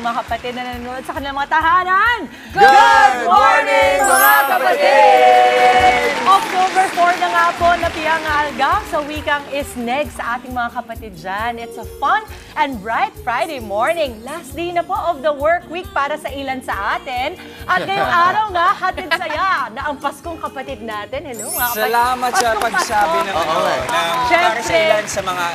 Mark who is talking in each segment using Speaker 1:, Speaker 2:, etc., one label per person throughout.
Speaker 1: mga kapatid na nanonood sa kanilang mga tahanan.
Speaker 2: Good morning, mga kapatid!
Speaker 1: October 4 na nga po na piyangalga sa wikang Isneg sa ating mga kapatid dyan. It's a fun and bright Friday morning. Last day na po of the work week para sa ilan sa atin. At ngayong araw nga, hatid saya na ang Paskong kapatid natin. Hello mga kapatid.
Speaker 2: Salamat sa pagsabi ng para sa ilan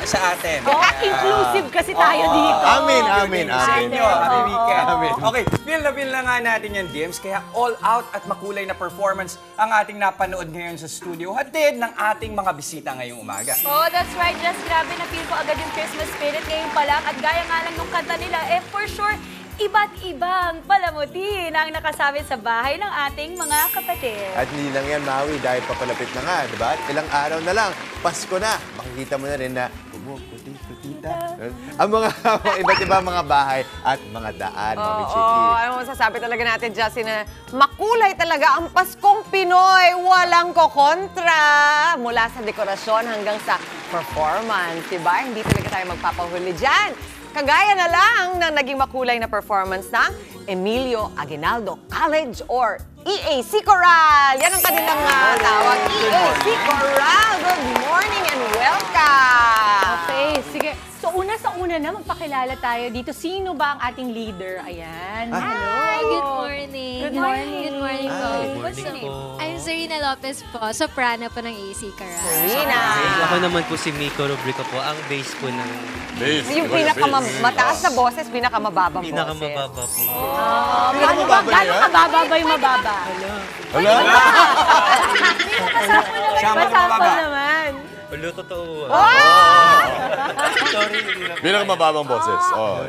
Speaker 2: sa atin.
Speaker 1: Inclusive kasi tayo dito.
Speaker 3: Amin.
Speaker 2: Sa inyo, happy weekend.
Speaker 3: Amin.
Speaker 2: Okay, feel na nga natin yan, Dims. Kaya all out at makulay na performance ang ating napanood ngayon sa studio. Hatid ng ating mga bisita ngayong umaga.
Speaker 4: Oh, that's right. Just grabe na feel ko agad yung Christmas spirit ngayon pa lang. At gaya nga lang nung kanta nila, for sure, iba't ibang palamuti na ang nakasabit sa bahay ng ating mga kapatid.
Speaker 3: At hindi lang yan, Maui, dahil papalapit na nga, di ba? Ilang araw na lang, Pasko na. Makikita mo na rin na puti-putita. Ang mga iba't ibang mga bahay at mga daan, Mami Chiki.
Speaker 5: Ano masasabi talaga natin, Justin, na makulay talaga ang Paskong Pinoy. Walang kokontra. Mula sa dekorasyon hanggang sa performance, diba? Hindi talaga tayo magpapahuli dyan. Kagaya na lang ng naging makulay na performance ng Emilio Aguinaldo College or EAC Coral. Yan ang kanilang tawag, EAC Coral. Good morning and welcome!
Speaker 1: Okay, sige. So una na, magpakilala tayo dito. Sino ba ang ating leader? Ayan. Hello.
Speaker 4: Hi, good morning.
Speaker 1: Good morning.
Speaker 4: Good morning po.
Speaker 1: What's your name?
Speaker 4: I'm Zarina Lopez po, soprano po ng AC Caral.
Speaker 5: Zarina.
Speaker 6: Ako naman po si Miko Rubrico po, ang bass po ng...
Speaker 5: Yung pinakamataas na boses, pinakamababang boses.
Speaker 6: Pinakamababa po.
Speaker 1: Gano'ng kababa ba yung mababa?
Speaker 3: Hala?
Speaker 1: Kasama naman.
Speaker 6: Ulo, totoo.
Speaker 3: Bilang mababang boses.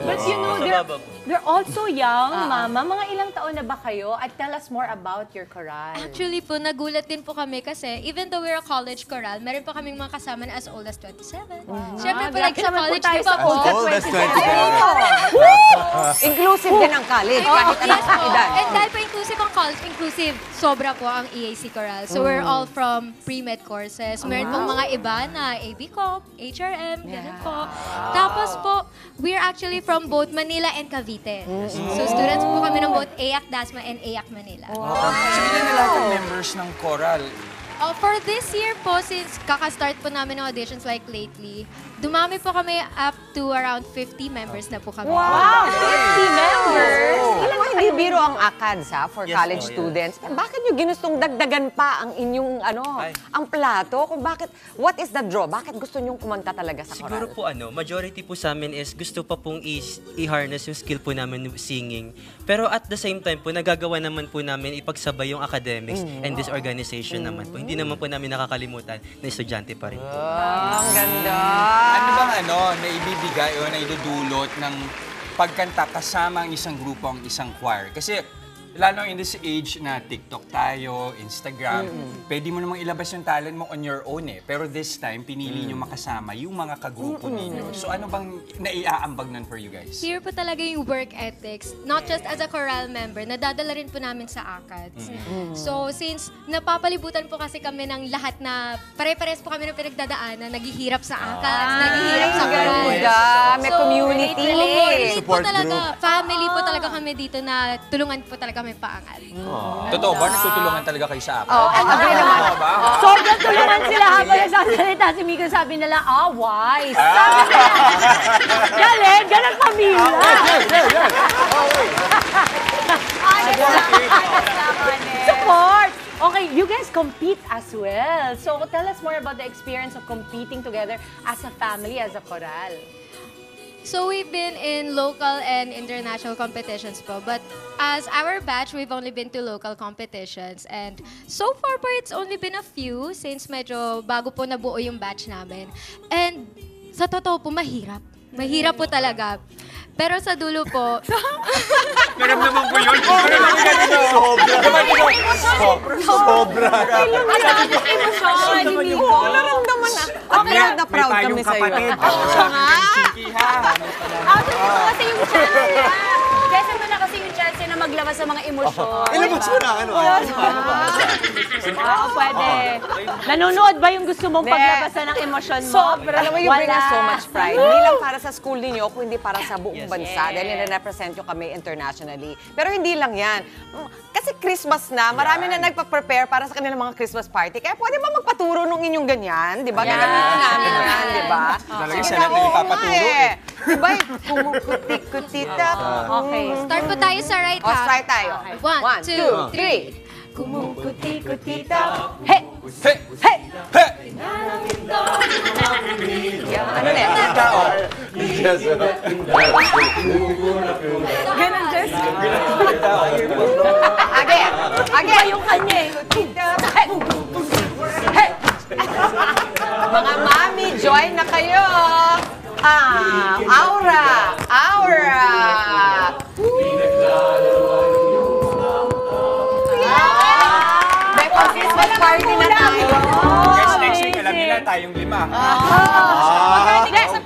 Speaker 1: But you know, they're also young, Mama. Mga ilang taon na ba kayo? At tell us more about your choral.
Speaker 4: Actually po, nagulat din po kami kasi even though we're a college choral, meron pa kaming mga kasama na as old as 27. Siyempre po, like sa college, di ba po?
Speaker 3: As old as 27.
Speaker 5: Inclusive din ang college, kahit
Speaker 4: Yes
Speaker 5: anong
Speaker 4: po.
Speaker 5: edad.
Speaker 4: And dahil po inclusive ang college, inclusive, sobra po ang EAC Choral. So we're all from pre-med courses. Meron pong mga iba na AB Corp, HRM, ganun po. Tapos po, we're actually from both Manila and Cavite. So students po kami ng both AAC Dasma and AAC Manila.
Speaker 2: So ilan na lahat ng members ng choral?
Speaker 4: For this year po, since kakastart po namin ng auditions like lately, dumami po kami up to around 50 members na po kami.
Speaker 1: Wow! 50 members!
Speaker 5: Ilan mo hindi biro ang ACADS for
Speaker 6: Yes
Speaker 5: college
Speaker 6: po, yes.
Speaker 5: students? Bakit nyo ginustong dagdagan pa ang inyong ang plato? Kung bakit, what is the draw? Bakit gusto nyong kumanta talaga sa
Speaker 6: Siguro
Speaker 5: choral?
Speaker 6: po majority po sa amin is gusto pa pong i-harness yung skill po namin ng singing. Pero at the same time po, nagagawa naman po namin ipagsabay yung academics and this organization naman po. Hindi naman po namin nakakalimutan na estudyante pa rin po.
Speaker 5: Ang ganda!
Speaker 2: Ano bang naibibigay o naidudulot ng pagkanta kasama ang isang grupo, ang isang choir? Kasi lalo in this age na TikTok tayo, Instagram, pwede mo namang ilabas yung talent mo on your own Pero this time, pinili nyo makasama yung mga kagrupo ninyo. So ano bang naiaambag nun for you guys?
Speaker 4: Here po talaga yung work ethics, not just as a choral member, nadadala rin po namin sa ACADS. So since napapalibutan po kasi kami ng lahat na pare-pares po kami ng pinagdadaanan, naghihirap sa ACADS, naghihirap sa choral.
Speaker 5: Ganda! May community.
Speaker 4: Support talaga, family po talaga kami dito na tulungan po talaga kami paangat.
Speaker 2: Totoo ba? Nagtutulungan talaga kayo sa akin?
Speaker 5: Agree naman.
Speaker 1: Sobrang tulungan sila habang nagsasalita. Si Miko sabi nila, wise. Sabi nila, galing, ganang pamilya. Support! Okay, you guys compete as well. So tell us more about the experience of competing together as a family, as a choral.
Speaker 4: So we've been in local and international competitions po. But as our batch, we've only been to local competitions. And so far po, it's only been a few since medyo bago po nabuo yung batch namin. And sa totoo po, mahirap. Mahirap po talaga. Pero sa dulo po...
Speaker 2: Naramdaman ko yun.
Speaker 3: Sobra.
Speaker 5: Naramdaman na. At proud na proud kami sa'yo.
Speaker 2: Kapatid. Sa akin, Chiki, ha?
Speaker 1: Kasi yung chance niya. Kasi mo na kasi yung chance na
Speaker 7: maglabas sa mga emosyon.
Speaker 3: Ilabas mo na, ano? Paano ba?
Speaker 1: Oo, pwede. Nanonood ba yung gusto mong
Speaker 5: Hindi.
Speaker 1: paglabasan ng emosyon mo?
Speaker 5: Sobra. Alam mo, you bring us
Speaker 1: Wala.
Speaker 5: so much pride. Hindi lang para sa school ninyo, kundi para sa buong bansa. Dahil nire-represent nyo kami internationally. Pero hindi lang yan. Kasi Christmas na, marami na nagpa-prepare para sa kanilang mga Christmas party. Kaya pwede ba magpaturo nung inyong ganyan? Di ba? Gagamitin namin yan, di ba?
Speaker 2: Talagang
Speaker 5: Sige
Speaker 2: sa
Speaker 5: na,
Speaker 2: natin
Speaker 5: oo
Speaker 2: ipapaturo
Speaker 5: nga
Speaker 2: eh.
Speaker 5: Di ba? Kumukuti-kutita.
Speaker 1: Okay.
Speaker 4: Start po tayo sa right
Speaker 5: O,
Speaker 4: half.
Speaker 5: try tayo.
Speaker 4: One, two, three.
Speaker 1: Kumukuti-kutita. Hey!
Speaker 2: Hey!
Speaker 1: Hey!
Speaker 2: Hey!
Speaker 5: Ano na yan?
Speaker 3: Yes,
Speaker 1: Ganun, Jess?
Speaker 5: Again. Again.
Speaker 1: Yung kanya eh.
Speaker 5: Mga mami, join na kayo! Aura! Aura! May pang-Christmas party na tayo.
Speaker 2: Guys, next week, alam nila tayong 5.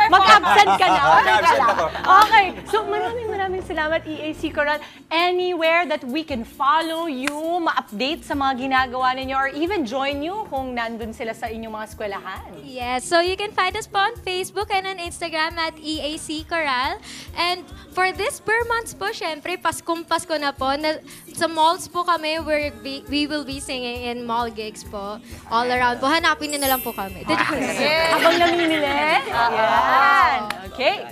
Speaker 1: Mag-absent ka na.
Speaker 2: Mag-absent ako.
Speaker 1: Okay. So maraming salamat EAC Coral. Anywhere that we can follow you, ma-update sa mga ginagawa ninyo, or even join you kung nandun sila sa inyong mga eskwelahan.
Speaker 4: Yes, so you can find us po on Facebook and on Instagram at EAC Coral. And for this per month po, syempre, Paskong Pasko na po. Sa malls po kami, we will be singing in mall gigs po. All around po. Hanapin niyo na lang po kami.
Speaker 1: Habang namimili. Yan. Okay.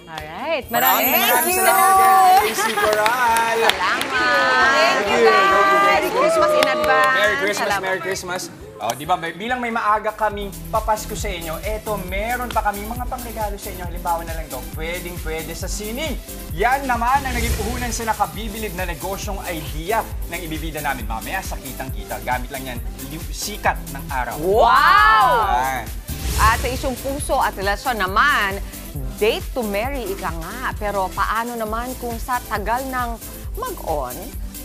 Speaker 1: Alright. Maraming
Speaker 2: salamat, AC Coral.
Speaker 5: Salamat. Thank you, guys. Merry Christmas in advance.
Speaker 2: Merry Christmas,
Speaker 5: Salamat.
Speaker 2: Merry Christmas. Oh, di ba, bilang may maaga kaming papasko sa inyo, eto, meron pa kaming mga pangregalo sa inyo. Halimbawa na lang to, pwede sa sining. Yan naman ang naging puhunan sa nakabibilib na negosyong idea ng ibibida namin mamaya sa kitang-kita. Gamit lang yan yung sikat ng araw.
Speaker 5: Wow!
Speaker 2: Yan.
Speaker 5: At sa isyong puso at relasyon naman, date to marry ika nga. Pero paano naman kung sa tagal ng mag-on,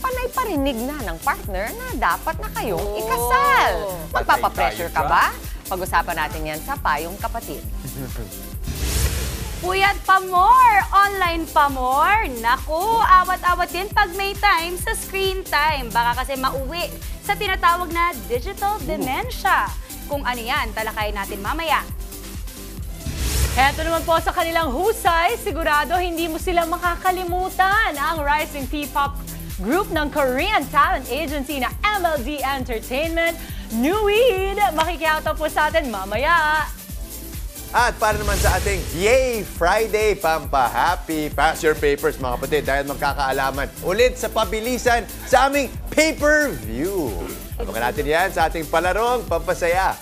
Speaker 5: panay parinig na ng partner na dapat na kayong ikasal? Magpapapressure ka ba? Pag-usapan natin yan sa Payong Kapatid.
Speaker 7: Puyat pa more, online pa more. Naku, awat-awat din pag may time sa screen time. Baka kasi mauwi sa tinatawag na digital dementia. Kung ano yan, talakayin natin mamaya.
Speaker 1: Eto naman po sa kanilang husay, sigurado hindi mo sila makakalimutan. Ang rising P-pop group ng Korean talent agency na MLD Entertainment, Nuid. Makikiyata po sa atin mamaya.
Speaker 3: At para naman sa ating Yay Friday, Pampa-Happy, pass your papers mga kapatid dahil magkakaalaman ulit sa pabilisan sa aming pay-per-view. Abangan natin yan sa ating palarong Pampasaya.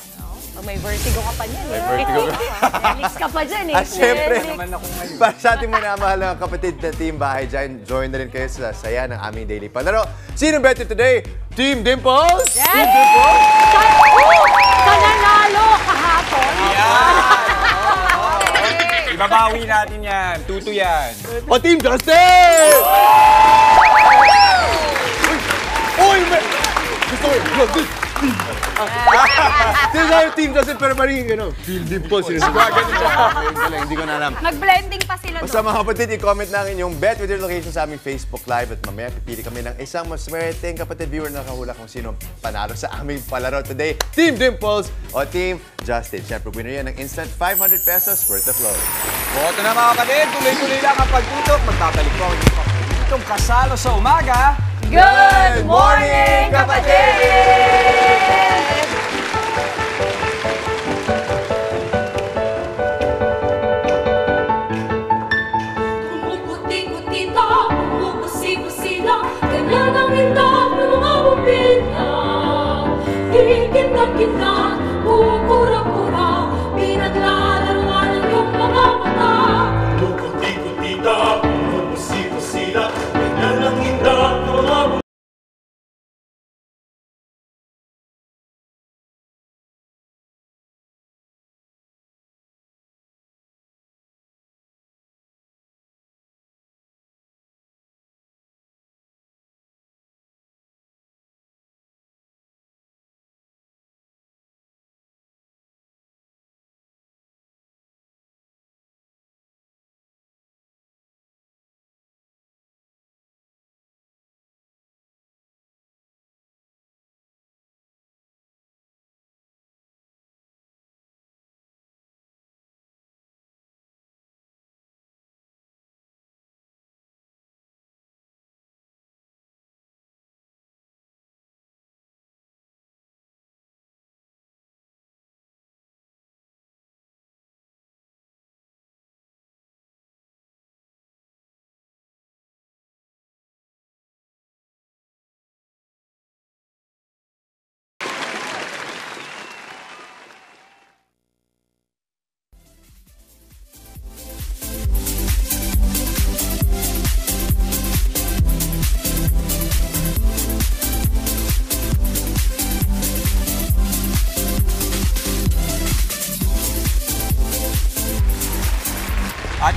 Speaker 1: May vertigo ka pa niyan.
Speaker 3: May vertigo ka.
Speaker 1: Netflix ka pa dyan eh.
Speaker 3: At syempre,
Speaker 2: Naman ako ngayon.
Speaker 3: para sa ating minamahal na kapatid na team bahay dyan, join na rin kayo sa saya ng aming daily palaro. Sino better today? Team Dimples?
Speaker 1: Yes!
Speaker 3: Team Dimples?
Speaker 1: Sa nanalo kahapon.
Speaker 2: Ibabawi natin yan. Tuto yan.
Speaker 3: O Team Justin? Uy! Gusto ko yun. Team Justin, pero maring ano, Team Dimples. Ganun siya. Hindi ko na alam.
Speaker 7: Nag-blending pa sila
Speaker 3: Basta
Speaker 7: doon.
Speaker 3: mga kapatid, i-comment na ang inyong bet with your location sa aming Facebook Live at mamaya pipili kami ng isang maswerteng kapatid viewer na nakahula kung sino panalo sa aming palaro today. Team Dimples o Team Justin. Siyempre, winner yan ng instant 500 pesos worth of load.
Speaker 2: Boto na mga kapatid, tuloy-tuloy lang ang pagtutok. Magtatalik po ang itong kasalo sa umaga.
Speaker 1: Good morning, kapatid!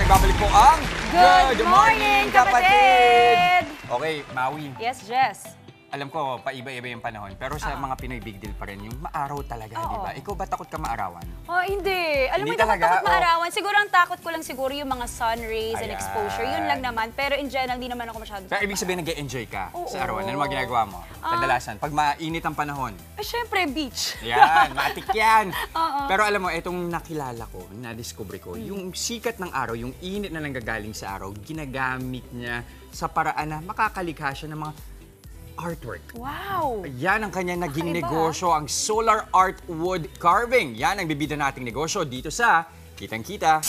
Speaker 2: nagbabalik po ang
Speaker 7: Good morning, kapatid!
Speaker 2: Okay, Maui.
Speaker 7: Yes, Jess.
Speaker 2: Alam ko, paiba-iba yung panahon. Pero sa mga Pinoy, big deal pa rin yung maaraw talaga, di ba? Ikaw ba takot ka maarawan?
Speaker 7: Oh, hindi. Alam mo,
Speaker 2: Hindi
Speaker 7: hindi ako
Speaker 2: talaga?
Speaker 7: takot maarawan. Siguro ang takot ko lang siguro yung mga sun rays and
Speaker 2: Ayan.
Speaker 7: exposure. Yun lang naman. Pero in general, hindi naman ako masyado.
Speaker 2: Pero ibig sabihin, nag-e-enjoy ka
Speaker 7: Oo.
Speaker 2: sa arawan. Ano mga ginagawa mo? Kadalasan, pag mainit ang panahon.
Speaker 7: Eh, syempre, beach.
Speaker 2: Yan, matik yan.
Speaker 7: Oo.
Speaker 2: Pero alam mo, itong nakilala ko, na-discover ko, yung sikat ng araw, yung init na nanggagaling sa araw, ginagamit niya sa paraan na makakalikha siya ng mga artwork.
Speaker 7: Wow!
Speaker 2: Yan ang kanyang naging
Speaker 7: Kakaiba.
Speaker 2: negosyo, ang solar art wood carving. Yan ang bibida nating negosyo dito sa Kitang Kita.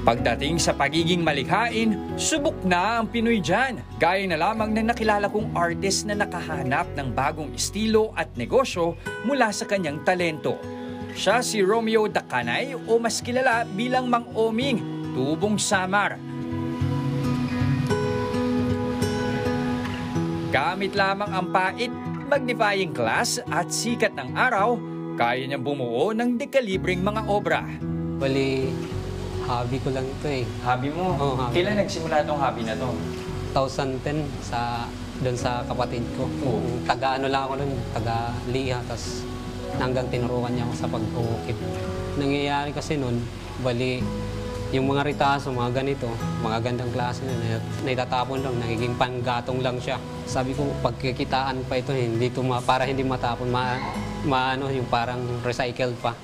Speaker 2: Pagdating sa pagiging malikhain, subok na ang Pinoy dyan. Gaya na lamang ng nakilala kong artist na nakahanap ng bagong estilo at negosyo mula sa kanyang talento. Siya si Romeo Dacanay o mas kilala bilang Mang Oming, Tubong Samar. Gamit lamang ang pait, magnifying glass at sikat ng araw, kaya niyang bumuo ng dekalibreng mga obra.
Speaker 8: Bali, hobby ko lang ito eh.
Speaker 2: Hobby mo?
Speaker 8: Oo, hobby.
Speaker 2: Kailan nagsimula itong hobby na to?
Speaker 8: 2010 doon sa kapatid ko. Taga ano lang ako doon, taga Liha, tas hanggang tinuruan niya ako sa pag-uukit. Nangyayari kasi noon, bali, yung mga ritaso, mga ganito, mga gandang klase na naitatapon lang, nagiging panggatong lang siya. Sabi ko, pagkikitaan pa ito, hindi para hindi matapon, maano, yung parang recycled pa.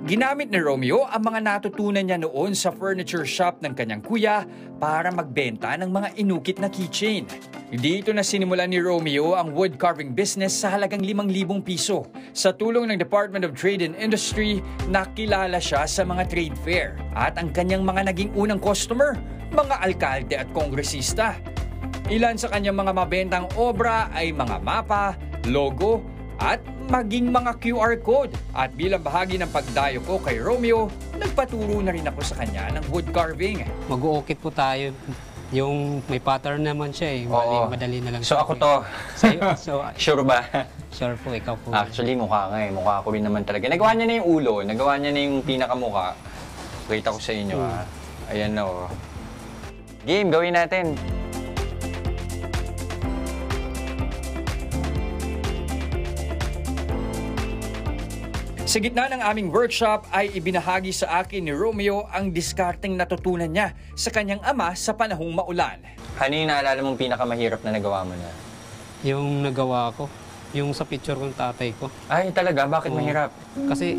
Speaker 2: Ginamit ni Romeo ang mga natutunan niya noon sa furniture shop ng kanyang kuya para magbenta ng mga inukit na keychain. Dito na sinimulan ni Romeo ang wood carving business sa halagang 5,000 piso. Sa tulong ng Department of Trade and Industry, nakilala siya sa mga trade fair. At ang kanyang mga naging unang customer, mga alkalde at kongresista. Ilan sa kanyang mga mabentang obra ay mga mapa, logo, at maging mga QR code. At bilang bahagi ng pagdayo ko kay Romeo, nagpaturo na rin ako sa kanya ng wood carving.
Speaker 8: Mag-uukit po tayo. Yung may pattern naman siya eh.
Speaker 2: Oo.
Speaker 8: Madali na lang.
Speaker 2: So
Speaker 8: siya.
Speaker 2: ako to.
Speaker 8: Sa'yo, so,
Speaker 2: Sure ba?
Speaker 8: sure po, ikaw po.
Speaker 2: Actually, mukha nga eh. Mukha ko rin naman talaga. Nagawa niya na yung ulo. Nagawa niya na yung pinakamukha. Kita ko sa inyo ha. Ayan na oh. Game, gawin natin. Sa gitna ng aming workshop ay ibinahagi sa akin ni Romeo ang diskarteng natutunan niya sa kanyang ama sa panahong maulan. Ano yung naalala mong pinakamahirap na nagawa mo na?
Speaker 8: Yung nagawa ko, yung sa picture kong tatay ko.
Speaker 2: Ay, talaga? Bakit
Speaker 8: Oo.
Speaker 2: mahirap?
Speaker 8: Kasi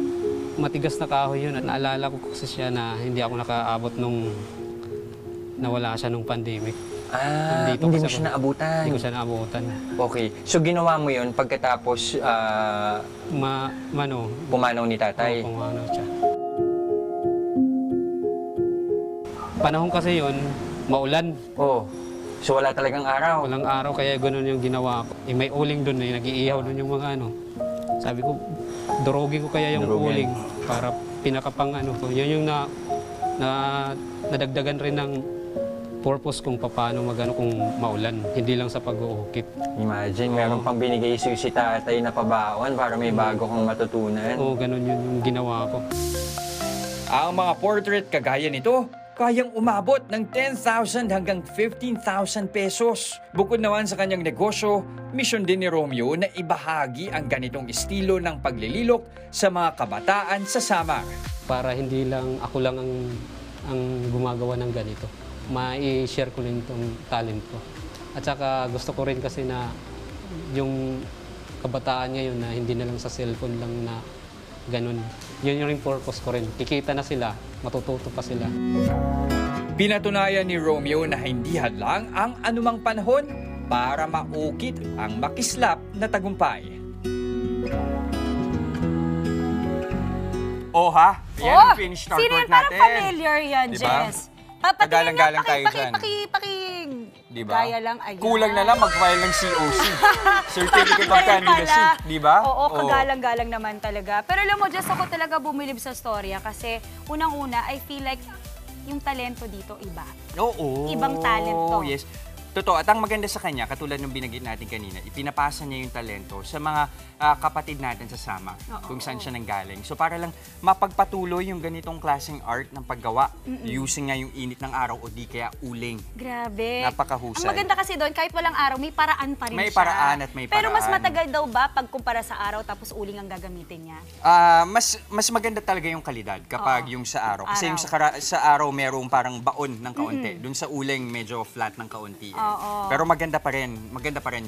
Speaker 8: matigas na kahoy yun. At naalala ko kasi siya na hindi ako nakaabot nung nawala siya nung pandemic.
Speaker 2: Ah,
Speaker 8: Nandito
Speaker 2: hindi mo
Speaker 8: kasi
Speaker 2: siya naabutan.
Speaker 8: Hindi ko siya naabutan.
Speaker 2: Okay. So, ginawa mo yun pagkatapos pumanaw ni tatay?
Speaker 8: Oo, pumanaw siya. Panahon kasi yun, maulan.
Speaker 2: Oo. So, wala talagang araw?
Speaker 8: Walang araw, kaya gano'n yung ginawa ko. May uling doon, nag-iihaw doon yung mga ano. Sabi ko, durugin ko kaya yung
Speaker 2: Durugin.
Speaker 8: uling para pinakapang ano ko. Yun yung nadagdagan rin ng purpose kung paano magano kung maulan, hindi lang sa pag-uukit.
Speaker 2: Imagine, meron pang binigay si tatay na pabaon para may bago kang matutunan.
Speaker 8: Oo, ganun yun yung ginawa ko.
Speaker 2: Ang mga portrait kagaya nito, kayang umabot ng 10,000 hanggang 15,000 pesos. Bukod naman sa kanyang negosyo, misyon din ni Romeo na ibahagi ang ganitong estilo ng paglililok sa mga kabataan sa Samar.
Speaker 8: Para hindi lang ako lang ang gumagawa ng ganito. Ma-share ko rin itong talent ko. At saka gusto ko rin kasi na yung kabataan ngayon na hindi na lang sa cellphone lang na ganun. Yun yung purpose ko rin. Kikita na sila, matututo pa sila.
Speaker 2: Pinatunayan ni Romeo na hindi hadlang ang anumang panahon para maukit ang makislap na tagumpay. Oh ha? Yan ang finished
Speaker 7: sino
Speaker 2: artwork
Speaker 7: yan? Parang
Speaker 2: natin.
Speaker 7: familiar yan,
Speaker 2: Diba?
Speaker 7: Jess. Papatingin
Speaker 2: Pagalang-galang tayo dyan. Diba?
Speaker 7: Gaya lang, ayan.
Speaker 2: Kulang na lang mag-file ng COC. Certificate of Candidacy. Diba?
Speaker 7: Oo, kagalang-galang naman talaga. Pero alam mo, Jess, ako talaga bumilib sa storya kasi unang-una, I feel like yung talento dito iba.
Speaker 2: Oo.
Speaker 7: Ibang talent to.
Speaker 2: Yes. Totoo. At ang maganda sa kanya, katulad ng binanggit natin kanina, ipinapasa niya yung talento sa mga kapatid natin sa Sama, kung saan siya nanggaling. So para lang mapagpatuloy yung ganitong klaseng art ng paggawa, using nga yung init ng araw o di kaya uling.
Speaker 7: Grabe.
Speaker 2: Napakahusay.
Speaker 7: Ang maganda kasi doon, kahit walang araw, may paraan pa rin
Speaker 2: May
Speaker 7: siya.
Speaker 2: paraan at may
Speaker 7: Pero mas
Speaker 2: paraan.
Speaker 7: matagal daw ba pag kumpara sa araw tapos uling ang gagamitin niya?
Speaker 2: Mas maganda talaga yung kalidad kapag yung sa araw. Kasi yung sa araw merong parang baon ng kaunti. Dun sa uling medyo flat ng kaunti. Pero maganda pa rin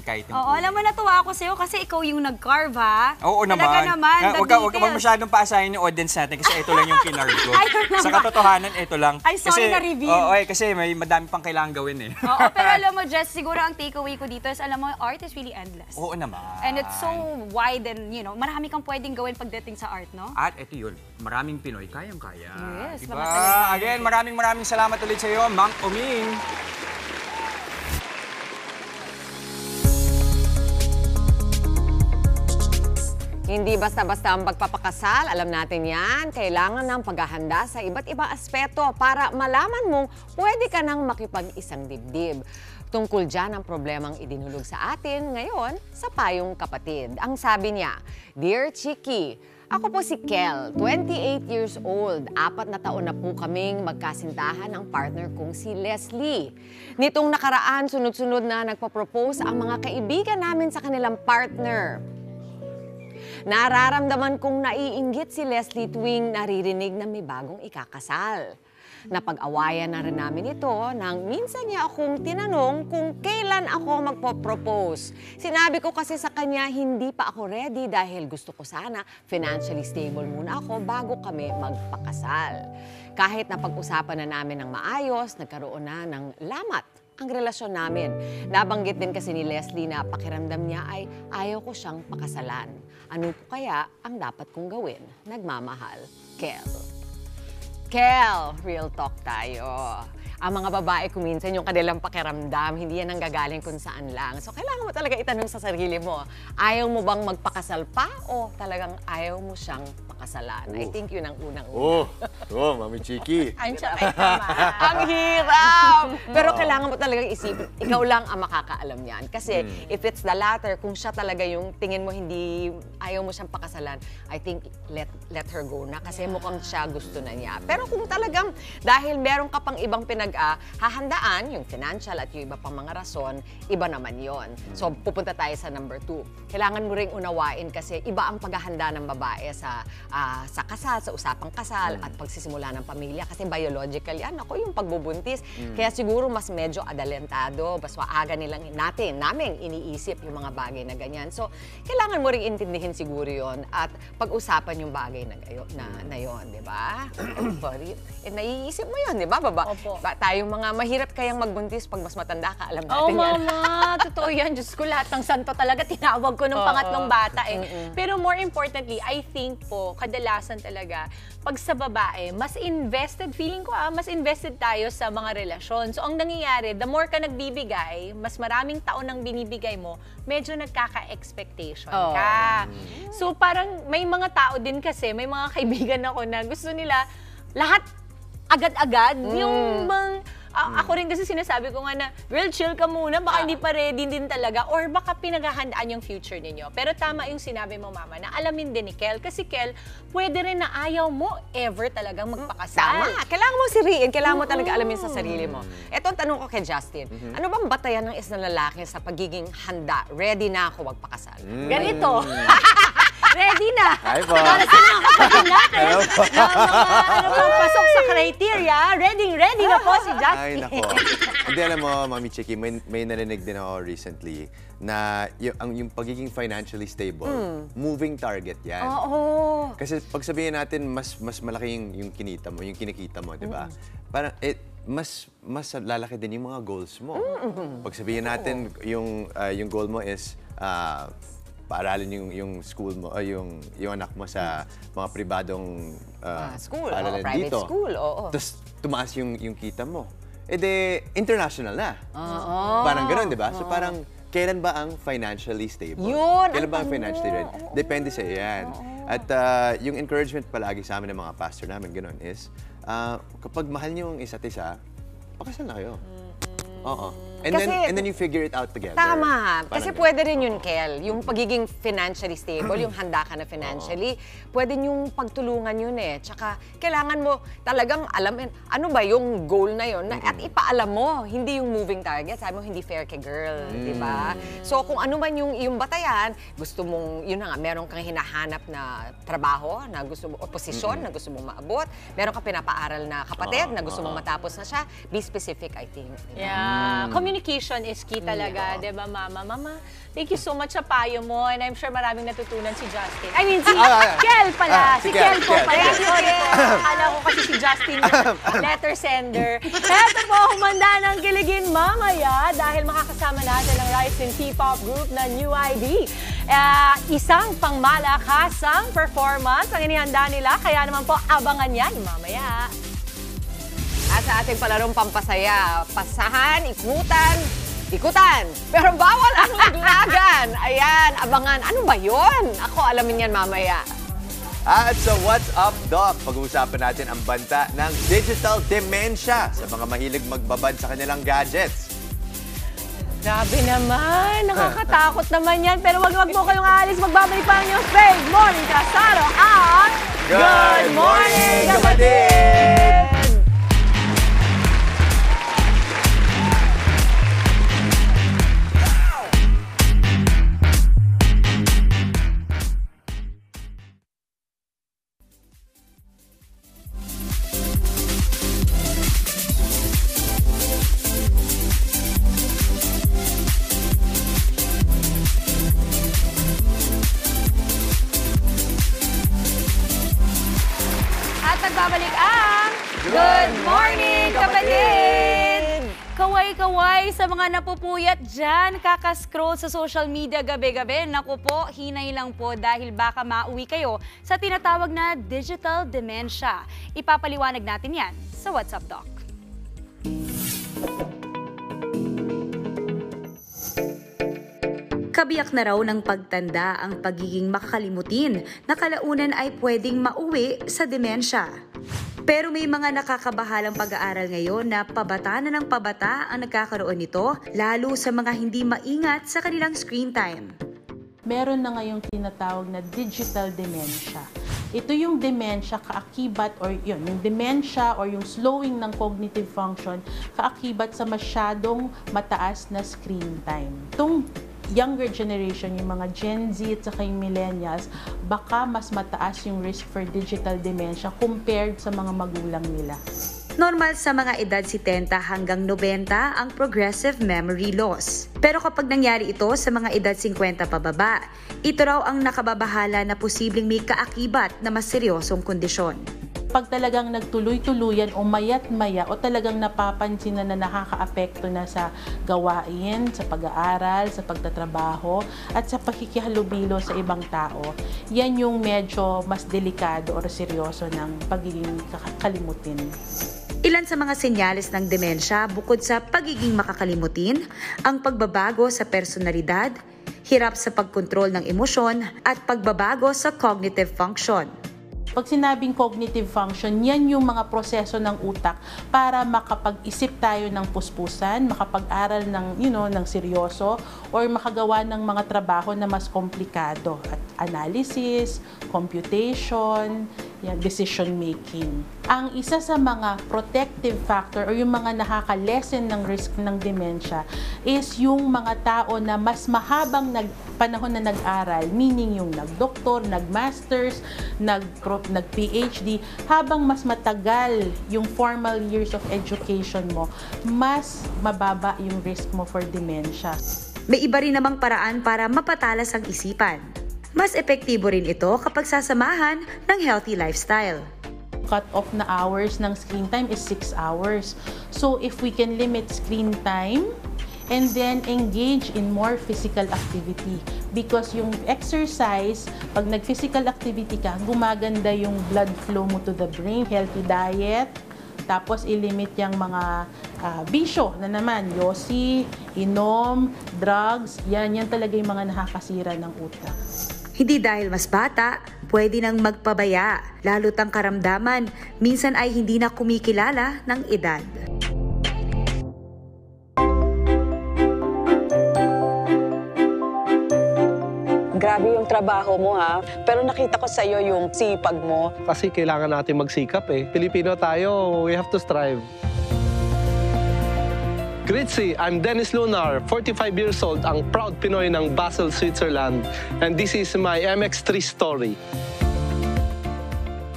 Speaker 2: kahit yung
Speaker 7: Oo,
Speaker 2: uling.
Speaker 7: alam mo, natuwa ako sa'yo kasi ikaw yung nag-carve, ha?
Speaker 2: Oo naman.
Speaker 7: Talaga naman, the
Speaker 2: Huwag
Speaker 7: details.
Speaker 2: masyadong paasahin yung audience natin kasi ito lang yung kinarve ko.
Speaker 7: Ayun naman.
Speaker 2: Sa katotohanan, ito lang.
Speaker 7: Ay, sorry, na-reveal.
Speaker 2: Oo, kasi may madami pang kailangan gawin eh.
Speaker 7: Oo, pero alam mo, Jess, siguro ang takeaway ko dito is, alam mo, art is really endless.
Speaker 2: Oo naman.
Speaker 7: And it's so wide and, marami kang pwedeng gawin pagdating sa art, no?
Speaker 2: At ito yun, maraming Pinoy, kayang-kaya.
Speaker 7: Yes,
Speaker 2: diba?
Speaker 7: mga talentado.
Speaker 2: Again, maraming salamat ulit sa iyo, Mang Uming.
Speaker 5: Hindi basta-basta ang pagpapakasal, alam natin yan. Kailangan ng paghahanda sa iba't ibang aspeto para malaman mong pwede ka nang makipag-isang dibdib. Tungkol dyan ang problemang idinulog sa atin ngayon sa Payong Kapatid. Ang sabi niya, Dear Chiki, ako po si Kel, 28 years old. 4 na taon na po kaming magkasintahan ang partner kong si Leslie. Nitong nakaraan, sunod-sunod na nagpa-propose ang mga kaibigan namin sa kanilang partner. Nararamdaman kong naiinggit si Leslie tuwing naririnig na may bagong ikakasal. Napag-awayan na rin namin ito nang minsan niya akong tinanong kung kailan ako magpo-propose. Sinabi ko kasi sa kanya hindi pa ako ready dahil gusto ko sana financially stable muna ako bago kami magpakasal. Kahit napag-usapan na namin ng maayos, nagkaroon na ng lamat ang relasyon namin. Nabanggit din kasi ni Leslie na pakiramdam niya ay ayaw ko siyang pakasalan. Ano po kaya ang dapat kong gawin? Nagmamahal, Kel. Kel, real talk tayo. Ang mga babae kuminsan yung kanilang pakiramdam, hindi yan ang gagaling kung saan lang. So kailangan mo talaga itanong sa sarili mo, ayaw mo bang magpakasal pa o talagang ayaw mo siyang pakasalan? I think yun ang unang-una.
Speaker 3: Mami Chiki.
Speaker 1: Ay, tama.
Speaker 5: Ang hirap! Pero kailangan mo talagang isipin, ikaw lang ang makakaalam yan. Kasi if it's the latter, kung siya talaga yung tingin mo hindi, ayaw mo siyang pakasalan, I think let her go na kasi mukhang siya gusto na niya. Pero kung talagang dahil meron ka pang ibang hahandaan, yung financial at yung iba pang mga rason, iba naman yon. So pupunta tayo sa number 2. Kailangan mo ring unawain kasi iba ang paghahanda ng babae sa kasal, sa usapang kasal at pagsisimula ng pamilya kasi biological yan. Ako yung pagbubuntis. Kaya siguro mas medyo adalentado, mas maaga namin iniisip yung mga bagay na ganyan. So kailangan mo ring intindihin siguro yon at pag-usapan yung bagay na yon, di ba? Everybody, naiisip mo yon, di ba?
Speaker 1: Opo.
Speaker 5: Tayong mga mahirap kayang magbuntis pag mas matanda ka, alam natin
Speaker 1: Oh,
Speaker 5: yan.
Speaker 1: mama, totoo yan. Diyos ko, lahat ng santo talaga tinawag ko nung pangatlong bata eh. Pero more importantly, I think po, kadalasan talaga, pag sa babae, mas invested, feeling ko mas invested tayo sa mga relasyon. So, ang nangyayari, the more ka nagbibigay, mas maraming taon ang binibigay mo, medyo nagkaka-expectation ka. So, parang may mga tao din kasi, may mga kaibigan ako na gusto nila lahat agad-agad, yung bang, ako rin kasi sinasabi ko nga na, girl, chill ka muna, baka hindi pa ready din talaga, or baka pinaghahandaan yung future ninyo. Pero tama yung sinabi mo, mama, na alamin din ni Kel, kasi Kel, pwede rin na ayaw mo ever talagang magpakasal.
Speaker 5: Tama. Kailangan mo siriin, kailangan mo talaga alamin sa sarili mo. Ito ang tanong ko kay Justin. Ano bang batayan ng isang lalaki sa pagiging handa? Ready na ako magpakasal.
Speaker 1: Ganito. Ready na.
Speaker 3: Hi po.
Speaker 1: Para sa mga kapatid natin,
Speaker 3: Hello po.
Speaker 1: na mga pasok sa criteria, ready na po si Justin.
Speaker 3: Ay, nako. Hindi, alam mo, Mami Chiki, may narinig din ako recently na yung pagiging financially stable, moving target yan.
Speaker 5: Oo.
Speaker 3: Kasi pag sabihin natin, mas malaki yung kinita mo, yung kinikita mo, di ba? Parang, mas lalaki din yung mga goals mo. Pag sabihin natin, yung goal mo is, paaralin yung school mo, yung anak mo sa mga pribadong
Speaker 5: school,
Speaker 3: paaralan
Speaker 5: private
Speaker 3: dito.
Speaker 5: school, oo.
Speaker 3: Tapos tumaas yung kita mo. E de, international na.
Speaker 5: Oo.
Speaker 3: Parang gano'n, di ba? So parang, kailan ba ang financially stable?
Speaker 5: Yun,
Speaker 3: Kailan
Speaker 5: ang
Speaker 3: ba ang financially ready? Depende sa yan. At yung encouragement palagi sa amin ng mga pastor namin, gano'n, is kapag mahal niyo yung isa't isa, pakasal na kayo. Oo. And then you figure it out together.
Speaker 5: Tama. Kasi pwede rin yun, Kel. Yung pagiging financially stable, yung handa ka na financially, pwede yung pagtulungan yun eh. Tsaka kailangan mo talagang alamin, ano ba yung goal na yun? At ipaalam mo, hindi yung moving target. Sabi mo, hindi fair kay girl, di ba? So kung ano man yung batayan, gusto mong, yun na nga, meron kang hinahanap na trabaho, na gusto mo, o posisyon na gusto mong maabot, meron kang pinapaaral na kapatid na gusto mong matapos na siya, be specific, I think.
Speaker 1: Yeah. Communication is key talaga, di ba, Mama? Mama, thank you so much sa payo mo, and I'm sure maraming natutunan si Justin. I mean, si Kel pala. Si Kel po pala. Sorry po. Akala ko kasi si Justin yung letter sender. Eto po, humanda ng kiligin mamaya dahil makakasama natin ang Rise and P-pop group na New ID. Isang pangmalakasang performance ang inihanda nila, kaya naman po abangan yan mamaya.
Speaker 5: At sa ating palarong pampasaya, pasahan, ikutan. Pero bawal ang laglagan. Ayan, abangan. Ano ba yun? Ako, alamin yan mamaya.
Speaker 3: At sa What's Up, Doc, pag-uusapan natin ang banta ng digital dementia sa mga mahilig magbabad sa kanilang gadgets.
Speaker 1: Grabe naman, nakakatakot naman yan. Pero wag po kayong aalis, magbabalik pa ang inyong Faith Morning Kasaro at
Speaker 3: Good Morning, kapatid!
Speaker 7: Nagbabalik ang Good Morning, kapatid! Kaway-kaway sa mga napupuyat dyan, kakascroll sa social media gabi-gabi. Naku po, hinay lang po dahil baka mauwi kayo sa tinatawag na digital dementia. Ipapaliwanag natin yan sa What's Up, Doc.
Speaker 9: Kabiyak na raw ng pagtanda ang pagiging makakalimutin na kalaunan ay pwedeng mauwi sa demensya. Pero may mga nakakabahalang pag-aaral ngayon na pabata na ng pabata ang nagkakaroon nito, lalo sa mga hindi maingat sa kanilang screen time.
Speaker 10: Meron na ngayong tinatawag na digital dementia. Ito yung dementia kaakibat or yung dementia or yung slowing ng cognitive function kaakibat sa masyadong mataas na screen time. Itong younger generation, yung mga Gen Z at saka yung millennials, baka mas mataas yung risk for digital dementia compared sa mga magulang nila.
Speaker 9: Normal sa mga edad 70 hanggang 90 ang progressive memory loss. Pero kapag nangyari ito sa mga edad 50 pababa, ito raw ang nakababahala na posibleng may kaakibat na mas seryosong kondisyon.
Speaker 10: Pag talagang nagtuloy-tuluyan o mayat-maya o talagang napapansin na nakakaapekto na sa gawain, sa pag-aaral, sa pagtatrabaho, at sa pakikihalubilo sa ibang tao, yan yung medyo mas delikado o seryoso ng pagiging kakalimutin.
Speaker 9: Ilan sa mga senyales ng demensya bukod sa pagiging makakalimutin, ang pagbabago sa personalidad, hirap sa pagkontrol ng emosyon, at pagbabago sa cognitive function.
Speaker 10: Pag sinabing cognitive function, yan yung mga proseso ng utak para makapag-isip tayo ng puspusan, makapag-aral ng, ng seryoso, or makagawa ng mga trabaho na mas komplikado. At analysis, computation, decision making. Ang isa sa mga protective factor o yung mga nakaka-lessen ng risk ng dementia is yung mga tao na mas mahabang panahon na nag-aral, meaning yung nag-doktor, nag-masters, nag-PhD, habang mas matagal yung formal years of education mo, mas mababa yung risk mo for dementia.
Speaker 9: May iba rin namang paraan para mapatalas ang isipan. Mas epektibo rin ito kapag sasamahan ng healthy lifestyle.
Speaker 10: Cut-off na hours ng screen time is 6 hours. So if we can limit screen time and then engage in more physical activity. Because yung exercise, pag nag-physical activity ka, gumaganda yung blood flow mo to the brain, healthy diet, tapos ilimit yung mga bisyo na naman, yosi, inom, drugs, yan talaga yung mga nakakasira ng utak.
Speaker 9: Hindi dahil mas bata, pwede nang magpabaya, lalo't ang karamdaman, minsan ay hindi na kumikilala ng edad.
Speaker 11: Grabe yung trabaho mo ha, pero nakita ko sa iyo yung sipag mo.
Speaker 12: Kasi kailangan natin magsikap eh. Pilipino tayo, we have to strive. Gritzy, I'm Dennis Lunar, 45 years old, ang proud Pinoy ng Basel, Switzerland. And this is my MX3 story.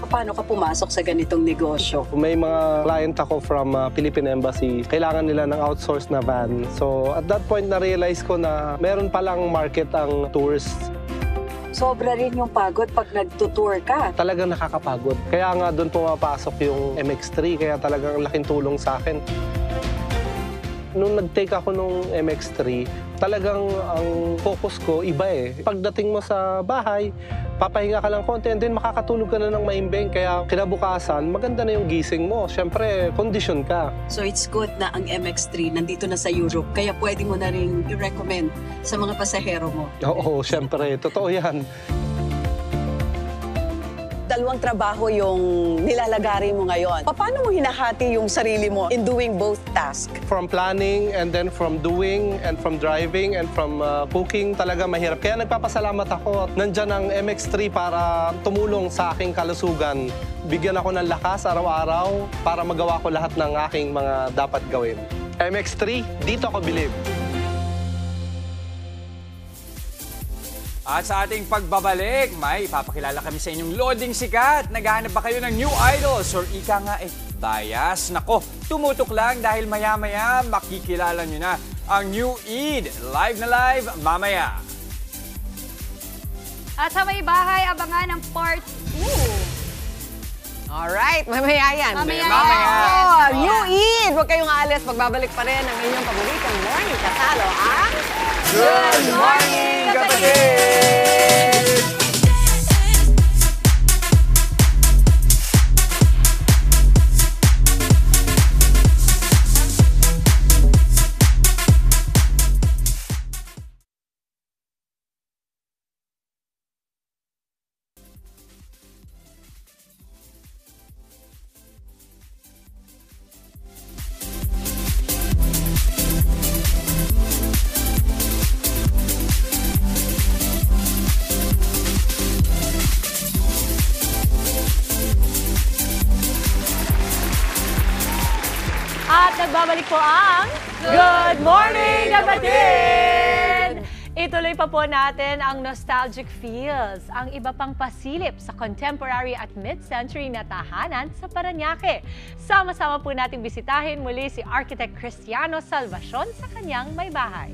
Speaker 11: Paano ka pumasok sa ganitong negosyo?
Speaker 12: May mga client ako from Philippine Embassy. Kailangan nila ng outsourced na van. So at that point, na-realize ko na meron palang market ang tourists.
Speaker 11: Sobra rin yung pagod pag nagtutour ka.
Speaker 12: Talagang nakakapagod. Kaya nga doon pumapasok yung MX3, kaya talagang laking tulong sa akin. Nung nag-take ako nung MX3, talagang ang focus ko iba eh. Pagdating mo sa bahay, papahinga ka lang konti and then makakatulog ka na ng maimbing. Kaya kinabukasan, maganda na yung gising mo. Siyempre, kondisyon ka.
Speaker 11: So it's good na ang MX3 nandito na sa Europe, kaya pwede mo na rin i-recommend sa mga pasahero mo.
Speaker 12: Oo, siyempre. Totoo yan.
Speaker 11: Dalawang trabaho yung nilalagari mo ngayon. Paano mo hinahati yung sarili mo in doing both tasks?
Speaker 12: From planning and then from doing and from driving and from cooking, talaga mahirap. Kaya nagpapasalamat ako. Nandyan ang MX3 para tumulong sa aking kalusugan. Bigyan ako ng lakas araw-araw para magawa ko lahat ng aking mga dapat gawin. MX3, dito ako believe.
Speaker 2: At sa ating pagbabalik, may ipapakilala kami sa inyong loding sikat. Naghahanap ba kayo ng new idols or ika nga bias? Nako, tumutok lang dahil maya-maya makikilala nyo na ang new Eid. Live na live, mamaya.
Speaker 7: At sa may bahay, abangan ang part 2.
Speaker 5: Alright, mamaya yan.
Speaker 7: Mamaya.
Speaker 5: Oh, New Eid! Huwag kayong aalis. Magbabalik pa rin ang inyong paboritong morning kasalo ang
Speaker 2: Good Morning, Kapatid!
Speaker 1: At nagbabalik po ang Good Morning, Kapatid! Ituloy pa po natin ang nostalgic feels, ang iba pang pasilip sa contemporary at mid-century na tahanan sa Parañaque. Sama-sama po nating bisitahin muli si Architect Cristiano Salvacion sa kanyang may bahay.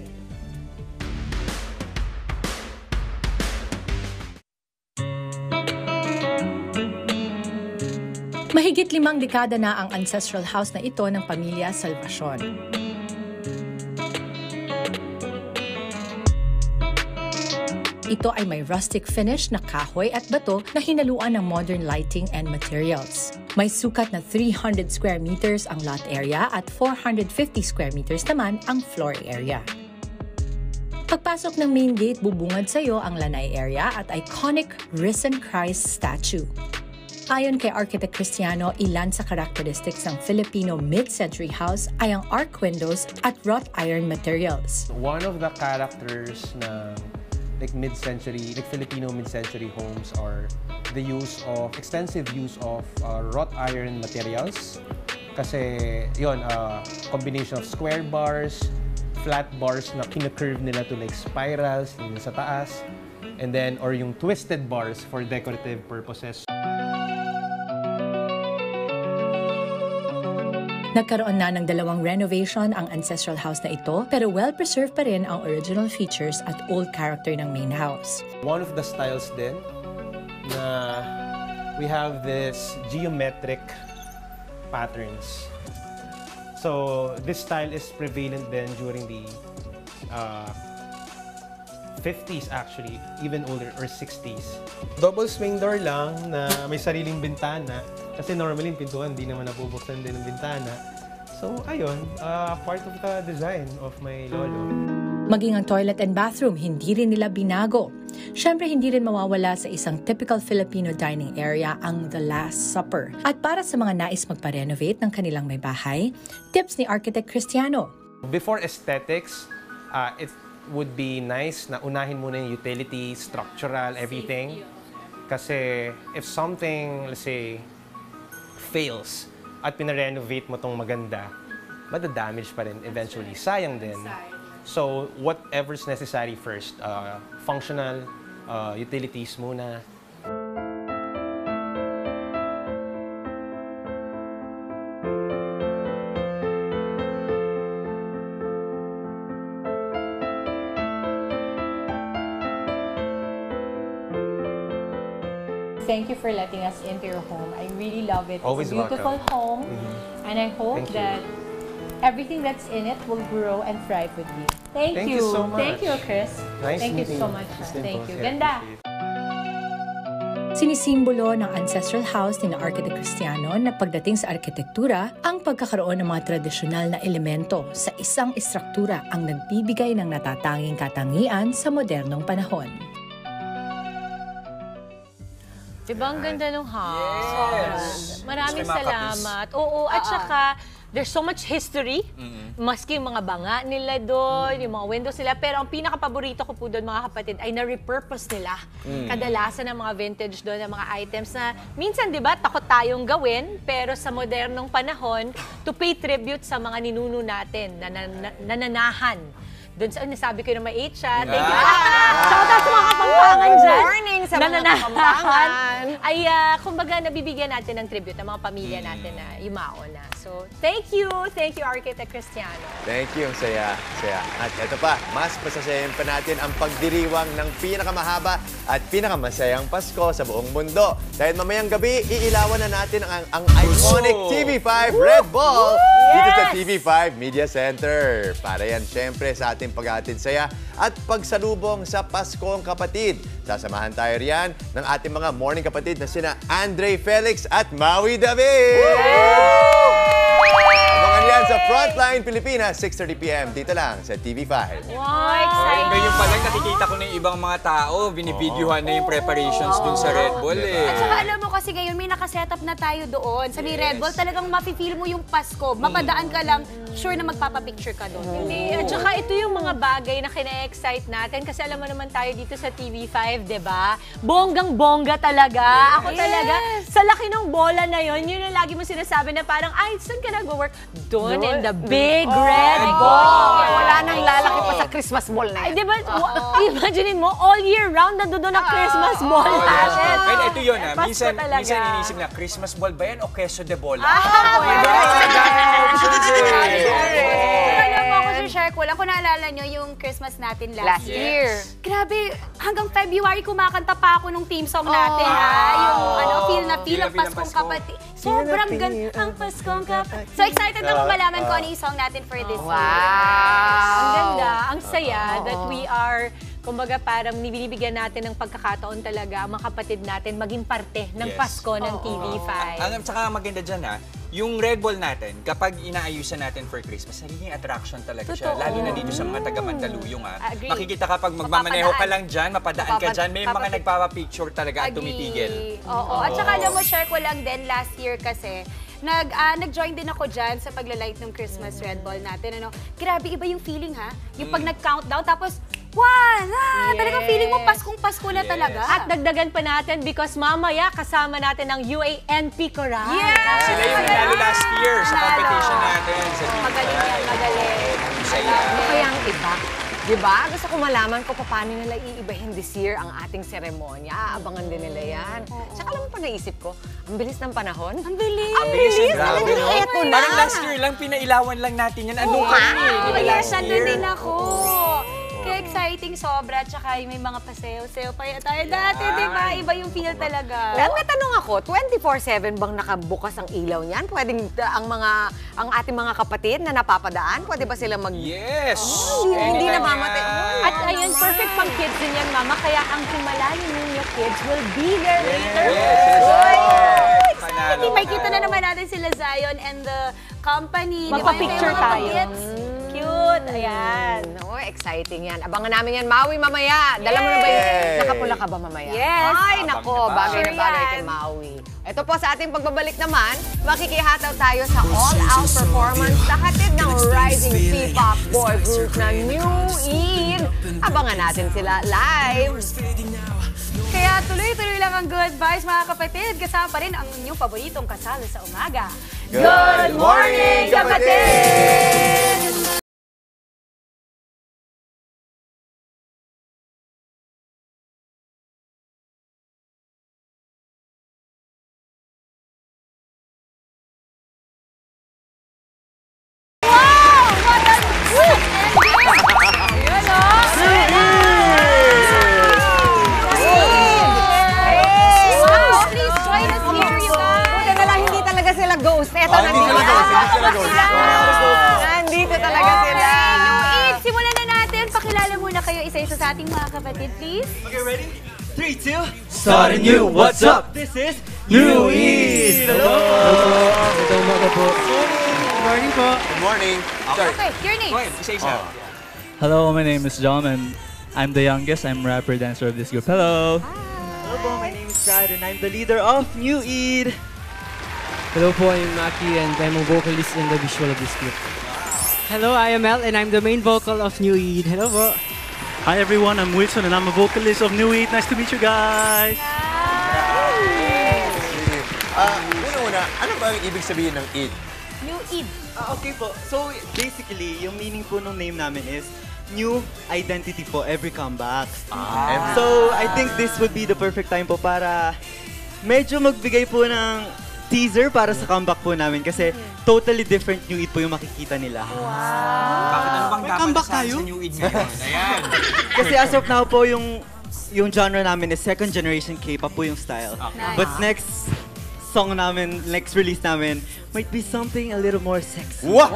Speaker 1: Mahigit 5 dekada na ang ancestral house na ito ng pamilya Salvacion. Ito ay may rustic finish na kahoy at bato na hinaluan ng modern lighting and materials. May sukat na 300 square meters ang lot area at 450 square meters naman ang floor area. Pagpasok ng main gate, bubungad sa iyo ang lanai area at iconic Risen Christ statue. Ayon kay Architect Cristiano, ilan sa characteristics ng Filipino mid-century house ay ang arc windows at wrought iron materials.
Speaker 13: One of the characters ng mid-century, Filipino mid-century homes are the extensive use of wrought iron materials. Kasi yun, combination of square bars, flat bars na kina-curve nila to like spirals sa taas, and then or yung twisted bars for decorative purposes.
Speaker 1: Nagkaroon na ng 2 renovation ang ancestral house na ito, pero well-preserved pa rin ang original features at old character ng main house.
Speaker 13: One of the styles din na we have this geometric patterns. So this style is prevalent then during the 50s actually, even older, or 60s. Double swing door lang na may sariling bintana. Kasi normally yung pintuan, hindi naman nabubuksan din ng bintana. So, ayun, part of the design of my lolo.
Speaker 14: Maging ang toilet and bathroom, hindi rin nila binago. Siyempre, hindi rin mawawala sa isang typical Filipino dining area ang The Last Supper. At para sa mga nais magpa-renovate ng kanilang may bahay, tips ni Architect Cristiano.
Speaker 13: Before aesthetics, it would be nice na unahin muna yung utility, structural, everything. Kasi if something, let's say, fails at pinarenovate mo tong maganda, madadamage pa rin eventually. Sayang din. So, whatever's necessary first, functional, utilities muna.
Speaker 1: Thank you for letting us into your home. I really love it.
Speaker 13: Always
Speaker 1: it's a beautiful
Speaker 13: welcome.
Speaker 1: home. And I hope
Speaker 13: Thank you.
Speaker 1: that everything that's in it will grow and thrive with you. Thank you
Speaker 13: so much.
Speaker 1: Thank you, Chris.
Speaker 13: Nice
Speaker 1: Thank you
Speaker 13: meeting
Speaker 1: so
Speaker 13: you.
Speaker 1: much.
Speaker 13: Christine
Speaker 1: Thank
Speaker 13: po.
Speaker 1: you.
Speaker 13: Yeah,
Speaker 1: Ganda.
Speaker 14: Sinisimbolo ng ancestral house ni Architect Cristiano na pagdating sa arkitektura, ang pagkakaroon ng mga tradisyonal na elemento sa isang istruktura ang nagbibigay ng natatanging katangian sa modernong panahon.
Speaker 1: Diba ang ganda ng house?
Speaker 2: Yes.
Speaker 1: Maraming
Speaker 2: Mas may
Speaker 1: salamat. Oo, at saka, there's so much history. Maski yung mga banga nila doon, yung mga windows nila. Pero ang pinaka-paborito ko po doon, mga kapatid, ay na-repurpose nila. Kadalasan ng mga vintage doon, ng mga items na minsan, di ba, takot tayong gawin, pero sa modernong panahon, to pay tribute sa mga ninuno natin na nananahan. Doon sa nasabi ko na may 8 siya. Thank you. Shout out sa mga Kapampangan dyan.
Speaker 5: Good morning sa mga Kapampangan.
Speaker 1: Ay, kumbaga, nabibigyan natin ng tribute ng mga pamilya natin na yumao na. So, thank you. Thank you, Architect Cristiano.
Speaker 3: Thank you, saya. At ito pa, mas pasasayahin pa natin ang pagdiriwang ng pinakamahaba at pinakamasayang Pasko sa buong mundo. Dahil mamayang gabi, iilawan na natin ang iconic TV5 Red Ball dito sa TV5 Media Center. Para yan, syempre, sa ating paghahatid saya at pagsalubong sa Paskong Kapatid. Sasamahan tayo riyan ng ating mga morning kapatid na sina Andre Felix at Maui David! Abangan yan sa Frontline Pilipinas, 6:30 p.m. Dito lang sa TV5.
Speaker 1: Wow, exciting.
Speaker 2: Ngayon pa lang nakikita ko na yung ibang mga tao, binibidyohan na yung preparations dun sa Red Bull eh.
Speaker 7: At saka alam mo kasi ngayon may nakasetup na tayo doon. Sa may Red Bull talagang mafe-feel mo yung Pasko. Mapadaan ka lang, sure na magpapapicture ka doon.
Speaker 1: Hindi. At saka ito yung mga bagay na kina-excite natin kasi alam mo naman tayo dito sa TV5, di ba? Bonggang-bongga talaga. Ako talaga, sa laki ng bola na yun ang lagi mo sinasabi na parang, ay, saan ka nag-work? Doon in the big red ball.
Speaker 5: Wala nang lalaki pa sa Christmas ball na
Speaker 1: Ay,
Speaker 5: yan.
Speaker 1: di ba? Imaginein mo, all year round nandun ang Christmas ball natin.
Speaker 2: And ito yun
Speaker 1: Pasko
Speaker 2: minsan
Speaker 1: talaga.
Speaker 2: inisip na, Christmas ball ba yan o queso de bola?
Speaker 7: Alam mo ako, Sir Shark, wala ko naalala nyo yung Christmas natin last year. Grabe, hanggang February kumakanta pa ako nung theme song natin, ha? Yung feel na feel ang Paskong Kapatid. Sobrang ganda ang Paskong Kapatid. So excited ako malaman ko ano yung song natin for this year.
Speaker 1: Ang ganda, ang saya that we are, kumbaga parang binibigyan natin ng pagkakataon talaga ang mga kapatid natin maging parte ng Pasko ng TV5.
Speaker 2: Ang tsaka maganda dyan yung Red Bull natin, kapag inaayusan natin for Christmas, nagiging attraction talaga siya. Lalo na dito sa mga taga Mandaluyong.
Speaker 1: Agree.
Speaker 2: Makikita kapag magmamaneho ka lang dyan, mapadaan ka dyan, may mga nagpapapicture talaga at tumitigil.
Speaker 7: Oo. At saka alam mo, Shark, ko lang din last year kasi, nag-join din ako dyan sa paglalight ng Christmas Red Ball natin. Grabe, iba yung feeling, ha? Yung pag nag-countdown, tapos, talagang feeling mo Paskong-Pasko na talaga.
Speaker 1: At dagdagan pa natin because mamaya kasama natin ang UANP Coral.
Speaker 2: Sila yung nanalo last year sa competition natin sa TV5.
Speaker 1: Magaling yan, magaling.
Speaker 5: Ano kaya ang iba? Diba? Gusto ko malaman ko paano nila iibahin this year ang ating seremonya. Aabangan din nila yan. Tsaka alam mo pa naisip ko, ang bilis ng panahon.
Speaker 7: Ang bilis!
Speaker 2: Ang bilis, grabe, no?
Speaker 5: Eto na.
Speaker 2: Parang last year lang, pinailawan lang natin yan. Ano ka?
Speaker 7: Yes, nandun din ako. Kaya exciting sobra, tsaka may mga pasayaw-sayaw pa tayo dati, di ba? Iba yung feel talaga.
Speaker 5: Pero may tanong ako, 24/7 bang nakabukas ang ilaw niyan? Pwedeng ang ating mga kapatid na napapadaan, pwede ba sila
Speaker 2: Yes!
Speaker 5: Hindi namamatay.
Speaker 1: At ayun, perfect pang kids din yan, Mama. Kaya ang Himalayan Ninyo kids will be there later.
Speaker 7: May kita na naman natin sila Zion and the company.
Speaker 1: Magpa-picture tayo. cute. Ayan.
Speaker 5: Oh, exciting yan. Abangan namin yan, Maui, mamaya. Dala mo na ba yung nakapula ka ba mamaya?
Speaker 7: Yes.
Speaker 5: Ay, nako, bagay na
Speaker 7: Sure
Speaker 5: bagay
Speaker 7: yan.
Speaker 5: kay Maui. Ito po sa ating pagbabalik naman, makikihataw tayo sa all-out performance sa hatid ng rising P-pop boy group na New Eid. Abangan natin sila live.
Speaker 7: Kaya tuloy-tuloy lang ang good vibes, mga kapatid. Kasama pa rin ang inyong paboritong kasalo sa umaga.
Speaker 3: Good morning, kapatid!
Speaker 5: Ghost. Eto, nandito talaga sila.
Speaker 7: New Eid, simulan na natin. Pakilala muna kayo isa-isa sa ating mga kapatid, please.
Speaker 6: Okay, ready? 3, 2, starting new. What's up? This is New Eid. Hello.
Speaker 15: Good morning po.
Speaker 6: Good morning po.
Speaker 3: Good morning. Sorry.
Speaker 7: Okay, your name.
Speaker 2: Go ahead, isa-isa.
Speaker 15: Hello, my name is John and I'm the youngest. I'm rapper dancer of this group. Hello.
Speaker 6: Hello po, my name is Brad and I'm the leader of New Eid.
Speaker 15: Hello po, I'm Maki and I'm a vocalist in the visual of this group.
Speaker 16: Hello, I am Mel and I'm the main vocal of New Eid. Hello po.
Speaker 15: Hi everyone, I'm Wilson and I'm a vocalist of New Eid. Nice to meet you guys.
Speaker 3: Una-una, ano ba ang ibig sabihin ng Eid?
Speaker 7: New Eid.
Speaker 6: Okay po, so basically, yung meaning po ng name namin is new identity po every comeback. So I think this would be the perfect time po para medyo magbigay po ng teaser para sa comeback po namin kasi totally different New Eid po yung makikita nila.
Speaker 2: Bakit ano bang dapat sa New Eid ngayon? Ayan.
Speaker 6: Kasi as of now po, yung genre namin is second generation K-pop po yung style.
Speaker 7: Nice.
Speaker 6: But next song namin, next release namin, might be something a little more sexy.
Speaker 3: Wow!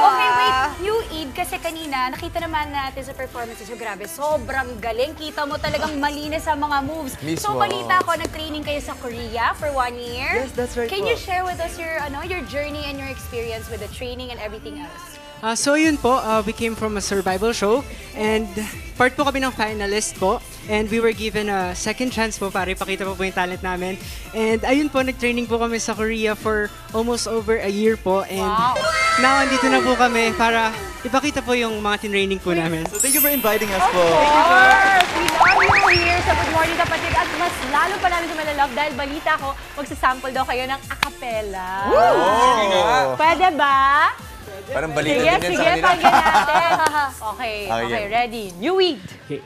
Speaker 7: Okay, wait. New Eid, kasi kanina, nakita naman natin sa performances yung grabe, sobrang galing. Kita mo talagang malinis sa mga moves.
Speaker 3: Mismo.
Speaker 7: So, balita ko, nag-training kayo sa Korea for 1 year.
Speaker 6: Yes, that's right
Speaker 7: Can
Speaker 6: po.
Speaker 7: you share with us your journey and your experience with the training and everything else?
Speaker 16: So yun po, we came from a survival show and part po kami ng finalist po and we were given a second chance po para ipakita po yung talent namin. And ayun po, nag-training po kami sa Korea for almost over a year po and now andito na po kami para ipakita po yung mga tinraining po namin.
Speaker 6: So thank you for inviting us po.
Speaker 1: Of course! We love you here sa Good Morning Kapatid at mas lalo pa namin sa malalove dahil balita ko, magsasample daw kayo ng acapella. Pwede ba?
Speaker 3: Parang balita
Speaker 1: Sige,
Speaker 3: din yan sa
Speaker 1: sige,
Speaker 3: kanila.
Speaker 1: pakinggan natin. Okay,
Speaker 3: Okay.
Speaker 1: ready. New Eid.
Speaker 16: Okay.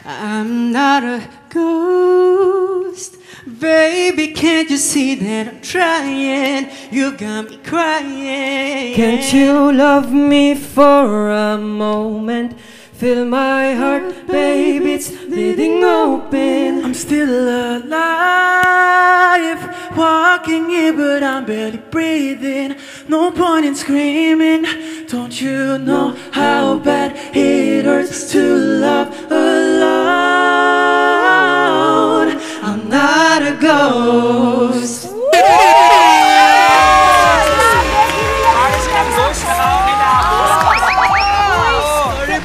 Speaker 16: I'm not a ghost, baby, can't you see that I'm trying? You got me crying.
Speaker 15: Can't you love me for a moment? Feel my heart, baby, it's bleeding open. I'm still alive, walking here, but I'm barely breathing. No point in screaming. Don't you know how bad it hurts to love alone? I'm not a ghost.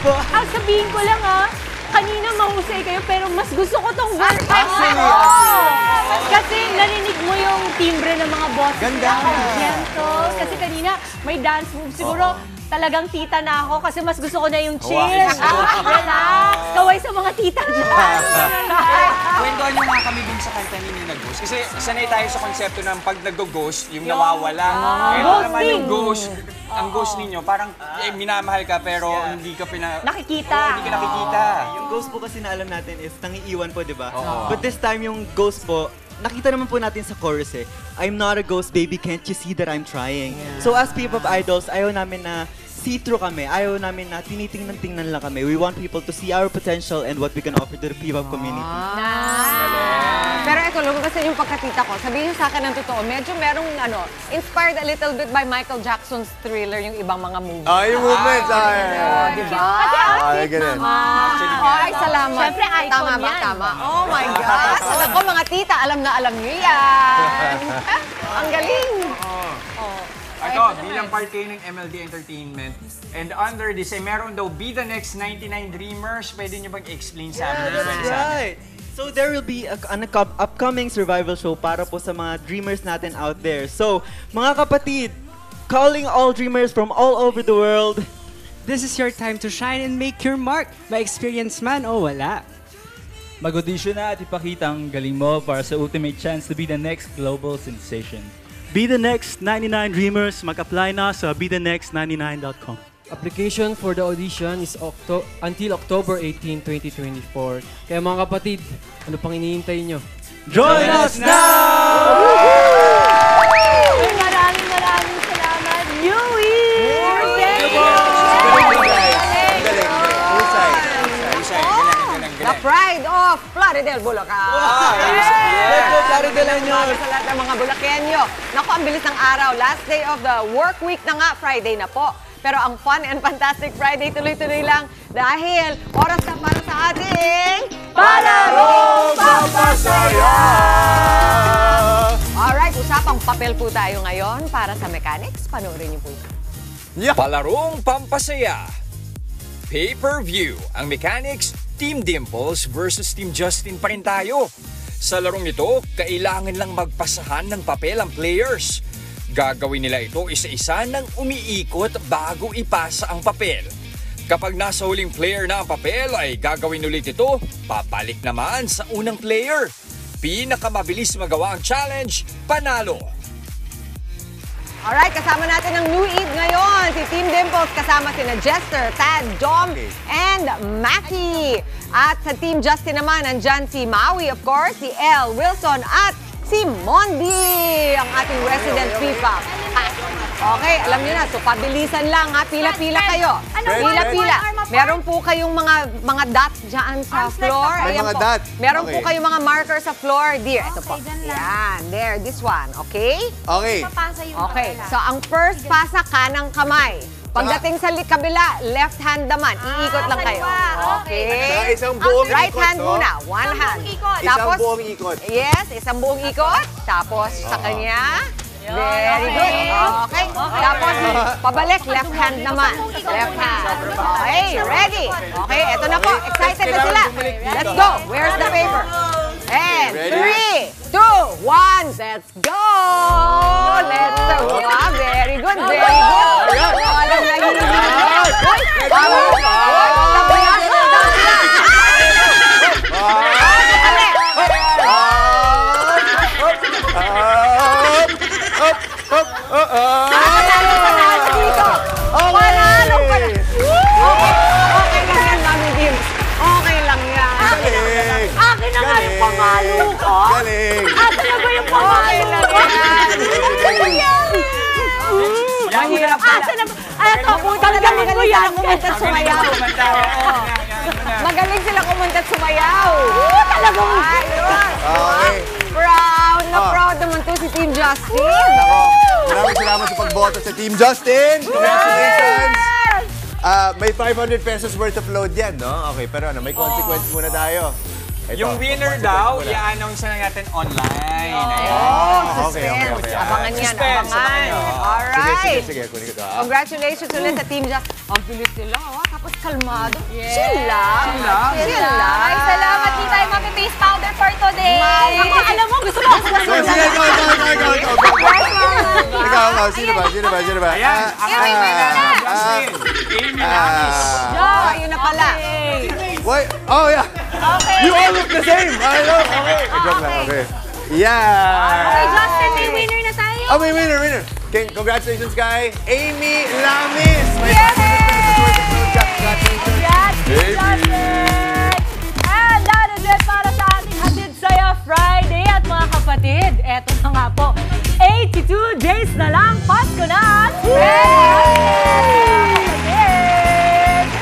Speaker 1: Ang sabihin ko lang kanina mahusay kayo pero mas gusto ko tong version. Kasi narinig mo yung timbre ng mga boses.
Speaker 3: Ganda.
Speaker 1: Gentle. Kasi kanina may dance move. Siguro talagang tita na ako kasi mas gusto ko na yung chill. Relax. Kaway sa mga tita dyan.
Speaker 2: Kwentuhan nyo nga kami dun sa kanta ni Nina Ghost. Kasi sanay tayo sa konsepto ng pag nag-ghost, yung nawawala. Ito naman yung ghost. Ang ghost ninyo, parang minamahal ka pero hindi ka
Speaker 1: nakikita.
Speaker 2: Hindi ka nakikita.
Speaker 6: Yung ghost po kasi na alam natin is nangiiwan po, di ba? But this time yung ghost po, nakita naman po natin sa chorus I'm not a ghost, baby, can't you see that I'm trying? So as P-pop idols, ayaw namin na see-through kami. Ayaw namin na tinitingnan-tingnan lang kami. We want people to see our potential and what we can offer to the P-pop community.
Speaker 5: Pero ito, lumabas yung pagkatita ko. Sabihin niyo sa akin ng totoo, medyo merong inspired a little bit by Michael Jackson's Thriller, yung ibang mga movies.
Speaker 3: Yung movements.
Speaker 5: Diba?
Speaker 3: Ganun.
Speaker 5: Ay, salamat.
Speaker 1: Siyempre, icon
Speaker 5: tama ba?
Speaker 1: yan.
Speaker 5: Tama. Oh my gosh. Ako, mga tita, alam na alam niyo yan. Ang galing.
Speaker 2: Ito, bilang part kayo ng MLD Entertainment. And under this, meron daw Be The Next 99 Dreamers. Pwede nyo bang explain sa amin?
Speaker 17: That's right. So there will be an upcoming survival show para po sa mga dreamers natin out there. So, mga kapatid, calling all dreamers from all over the world.
Speaker 16: This is your time to shine and make your mark. May experience man o wala.
Speaker 18: Mag-audition na at ipakita ang galing mo para sa ultimate chance to be the next global sensation. Be the Next 99 Dreamers, mag-apply na sa bethenext99.com.
Speaker 19: Application for the audition is until October 18, 2024. Kaya mga kapatid, ano pang iniintay nyo?
Speaker 18: Join us now!
Speaker 1: Maraming salamat, Yui! Thank you!
Speaker 5: The Pride of Plaridel, Bulacan.
Speaker 17: Let's go, Plarideleños.
Speaker 5: Sa lahat ng mga Bulakenyo. Naku, ang bilis ng araw. Last day of the work week na nga, Friday na po. Pero ang fun and fantastic Friday tuloy-tuloy lang dahil oras na para sa ating Palarong Pampasaya! Alright, usapang papel po tayo ngayon para sa mechanics. Panoorin niyo po ito.
Speaker 2: Palarong Pampasaya. Pay-per-view. Ang mechanics, Team Dimples versus Team Justin pa rin tayo. Sa larong ito, kailangan lang magpasahan ng papel ang players. Gagawin nila ito isa-isa nang umiikot bago ipasa ang papel. Kapag nasa huling player na ang papel ay gagawin ulit ito, papalik naman sa unang player. Pinakamabilis magawa ang challenge, panalo.
Speaker 5: Alright, kasama natin ang New Eve ngayon. Si Team Dimples kasama sina Jester, Tad, Dom, and Mackie. At sa Team Justin naman, nandyan si Maui, of course, si El, Wilson, at si Mondi, ang ating resident FIFA. Okay, alam niyo na, so pabilisan lang ha, pila-pila kayo. Pila-pila. Meron po kayong mga dots dyan sa floor.
Speaker 3: May mga dots.
Speaker 5: Meron po kayong mga marker sa floor. Dear, ito po. Yan, there, this one, okay?
Speaker 3: Okay.
Speaker 5: Okay, so ang first pasa, kanang kamay. Pagdating sa kabila, left hand naman. Iikot lang kayo. Okay.
Speaker 3: Isang buong
Speaker 5: right
Speaker 3: ikot,
Speaker 5: hand
Speaker 3: no?
Speaker 5: muna. One hand.
Speaker 3: Isang buong ikot.
Speaker 5: Yes, isang buong ikot. Tapos sa kanya. Very good. Okay. Tapos pabalik, left hand naman. Left hand. Okay, ready. Okay, eto na po. Excited na sila. Let's go. Where's the paper? And 3, 2, 1, let's go! Let's go! Very good, very good! Walang nahihinig. Panalo ka na! Okay lang yan, Mami Dims. Okay lang yan. Akin na nga yung pangalo ko.
Speaker 3: Galing!
Speaker 5: Talaga yung pangalo ko. Mahirap pala. Eto, magaling sila kumunta at sumayaw. Magaling sila kumunta at sumayaw. Talagang
Speaker 3: Okay.
Speaker 5: proud na proud naman to si Team Justin.
Speaker 3: Maraming salamat sa pagboto sa Team Justin. Congratulations! May 500 pesos worth of load yan, no? Okay, pero ano, may consequence muna tayo. Ito,
Speaker 2: Yung winner daw, i-announce na natin online.
Speaker 3: Okay.
Speaker 5: Abangan yan, abangan. Alright.
Speaker 3: Sige, kunin ko ito.
Speaker 5: Congratulations ulit sa Team Justin. Ang bilis nila, tapos kalmado. Sila.
Speaker 7: Ay, salamat din tayo mag-face powder for today.
Speaker 5: Ako, alam mo, gusto mo.
Speaker 3: Ikaw, sino ba?
Speaker 2: Ayan,
Speaker 3: Amy
Speaker 2: Justin, Amy Lamis.
Speaker 5: Ayun na pala.
Speaker 3: Wait, oh yeah. You all look the same. I know. Okay. Joke lang, okay. Yeah.
Speaker 7: Okay, Justin, may winner na tayo.
Speaker 3: Oh, may winner. Okay, congratulations, kay Amy Lamis.
Speaker 1: Justin! And that is it para sa ating Hatid Saya Friday. At mga kapatid, eto na nga po, 82 days na lang, Pasko na!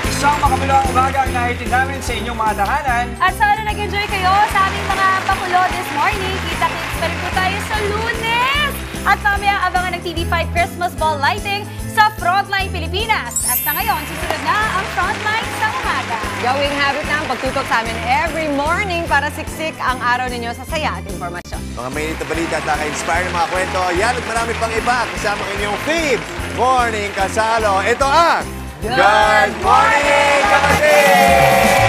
Speaker 2: Isang makabilang umaga ang nahitin namin sa inyong mga tahanan.
Speaker 7: At sana nag-enjoy kayo sa aming mga pakulo this morning. Kita-kits pa rin po tayo sa Lunes. At mamaya abangan ng TV5 Christmas Ball Lighting sa Frontline Pilipinas. At sa ngayon, susunod na ang Frontline sa umaga.
Speaker 5: Gawing habit na ang pagtutok sa amin every morning para siksik ang araw ninyo sa saya at informasyon.
Speaker 3: Mga mainit na balita at naka-inspire ng mga kwento. Yan at marami pang iba kasama inyong Fave Morning Kasalo. Ito ang Good Morning Kapatid!